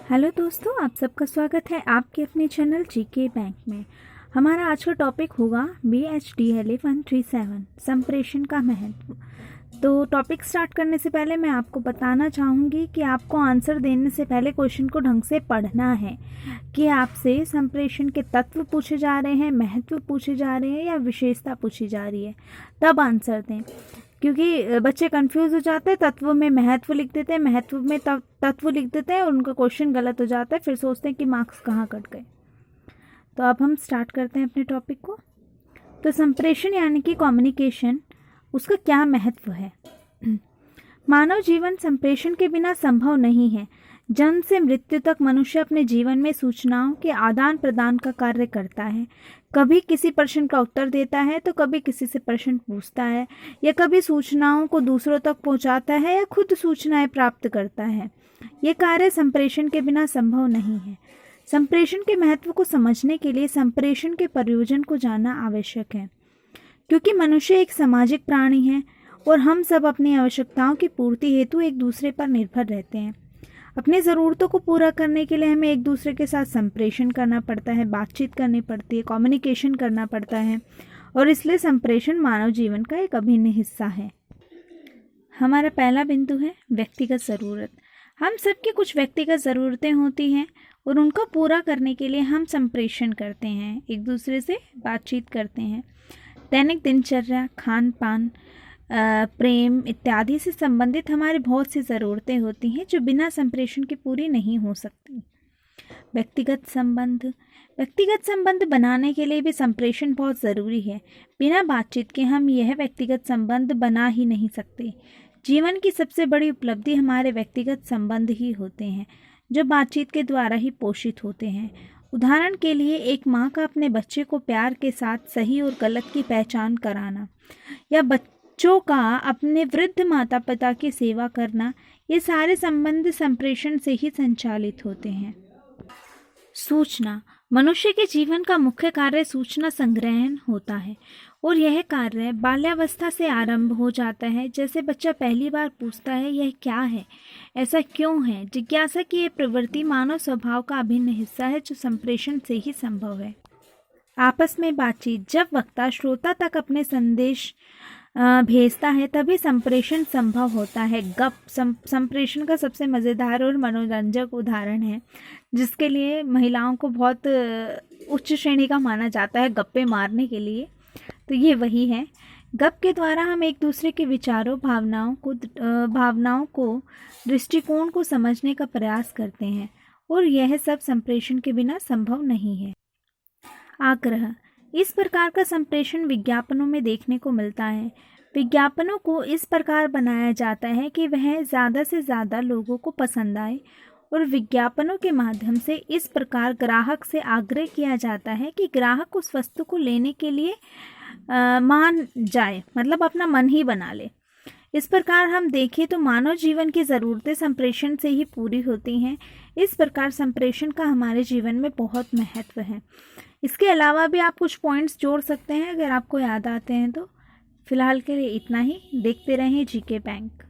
Hello दोस्तों, आप सबका स्वागत है आपके अपने चैनल जीके बैंक में। हमारा आज का टॉपिक होगा BHDLA 137 संप्रेषण का महत्व। तो टॉपिक स्टार्ट करने से पहले मैं आपको बताना चाहूँगी कि आपको आंसर देने से पहले क्वेश्चन को ढंग से पढ़ना है कि आपसे संप्रेषण के तत्व पूछे जा रहे हैं, महत्व पूछे जा रहे हैं या विशेषता पूछी जा रही है, तब आंसर दें। क्योंकि बच्चे कंफ्यूज हो जाते हैं, तत्व में महत्व लिख देते हैं, महत्व में तत्व लिख देते हैं और उनका क्वेश्चन गलत हो जाता है, फिर सोचते हैं कि मार्क्स कहाँ कट गए। तो अब हम स्टार्ट करते हैं अपने टॉपिक को। तो संप्रेषण यानी कि कम्युनिकेशन, उसका क्या महत्व है। मानव जीवन संप्रेषण के बिना संभव नहीं है। जन्म से मृत्यु तक मनुष्य अपने जीवन में सूचनाओं के आदान प्रदान का कार्य करता है। कभी किसी प्रश्न का उत्तर देता है तो कभी किसी से प्रश्न पूछता है, या कभी सूचनाओं को दूसरों तक पहुंचाता है या खुद सूचनाएं प्राप्त करता है। ये कार्य संप्रेषण के बिना संभव नहीं है। संप्रेषण के महत्व को समझने के लिए संप्रेषण के प्रयोजन को जानना आवश्यक है, क्योंकि मनुष्य एक सामाजिक प्राणी है और हम सब अपनी आवश्यकताओं की पूर्ति हेतु एक दूसरे पर निर्भर रहते हैं। अपनी ज़रूरतों को पूरा करने के लिए हमें एक दूसरे के साथ संप्रेषण करना पड़ता है, बातचीत करनी पड़ती है, कम्युनिकेशन करना पड़ता है, और इसलिए संप्रेषण मानव जीवन का एक अभिन्न हिस्सा है। हमारा पहला बिंदु है व्यक्तिगत ज़रूरत। हम सबकी कुछ व्यक्तिगत ज़रूरतें होती हैं और उनको पूरा करने के लिए हम संप्रेषण करते हैं, एक दूसरे से बातचीत करते हैं। दैनिक दिनचर्या, खान पान, प्रेम इत्यादि से संबंधित हमारी बहुत सी ज़रूरतें होती हैं जो बिना संप्रेषण के पूरी नहीं हो सकती। व्यक्तिगत संबंध बनाने के लिए भी संप्रेषण बहुत ज़रूरी है। बिना बातचीत के हम यह व्यक्तिगत संबंध बना ही नहीं सकते। जीवन की सबसे बड़ी उपलब्धि हमारे व्यक्तिगत संबंध ही होते हैं, जो बातचीत के द्वारा ही पोषित होते हैं। उदाहरण के लिए, एक माँ का अपने बच्चे को प्यार के साथ सही और गलत की पहचान कराना, या बच्चों का अपने वृद्ध माता पिता की सेवा करना, ये सारे संबंध संप्रेषण से ही संचालित होते हैं। सूचना, मनुष्य के जीवन का मुख्य कार्य सूचना संग्रहण होता है, और यह कार्य बाल्यावस्था से आरंभ हो जाता है। जैसे बच्चा पहली बार पूछता है, यह क्या है, ऐसा क्यों है। जिज्ञासा की यह प्रवृत्ति मानव स्वभाव का अभिन्न हिस्सा है, जो संप्रेषण से ही संभव है। आपस में बातचीत, जब वक्ता श्रोता तक अपने संदेश भेजता है तभी संप्रेषण संभव होता है। गप संप्रेषण का सबसे मज़ेदार और मनोरंजक उदाहरण है, जिसके लिए महिलाओं को बहुत उच्च श्रेणी का माना जाता है गप्पे मारने के लिए। तो ये वही है। गप के द्वारा हम एक दूसरे के विचारों, भावनाओं को, दृष्टिकोण को समझने का प्रयास करते हैं, और यह सब संप्रेषण के बिना संभव नहीं है। आग्रह, इस प्रकार का संप्रेषण विज्ञापनों में देखने को मिलता है। विज्ञापनों को इस प्रकार बनाया जाता है कि वह ज़्यादा से ज़्यादा लोगों को पसंद आए, और विज्ञापनों के माध्यम से इस प्रकार ग्राहक से आग्रह किया जाता है कि ग्राहक उस वस्तु को लेने के लिए मान जाए, मतलब अपना मन ही बना ले। इस प्रकार हम देखें तो मानव जीवन की ज़रूरतें संप्रेषण से ही पूरी होती हैं। इस प्रकार संप्रेषण का हमारे जीवन में बहुत महत्व है। इसके अलावा भी आप कुछ पॉइंट्स जोड़ सकते हैं अगर आपको याद आते हैं तो। फिलहाल के लिए इतना ही। देखते रहें जीके बैंक।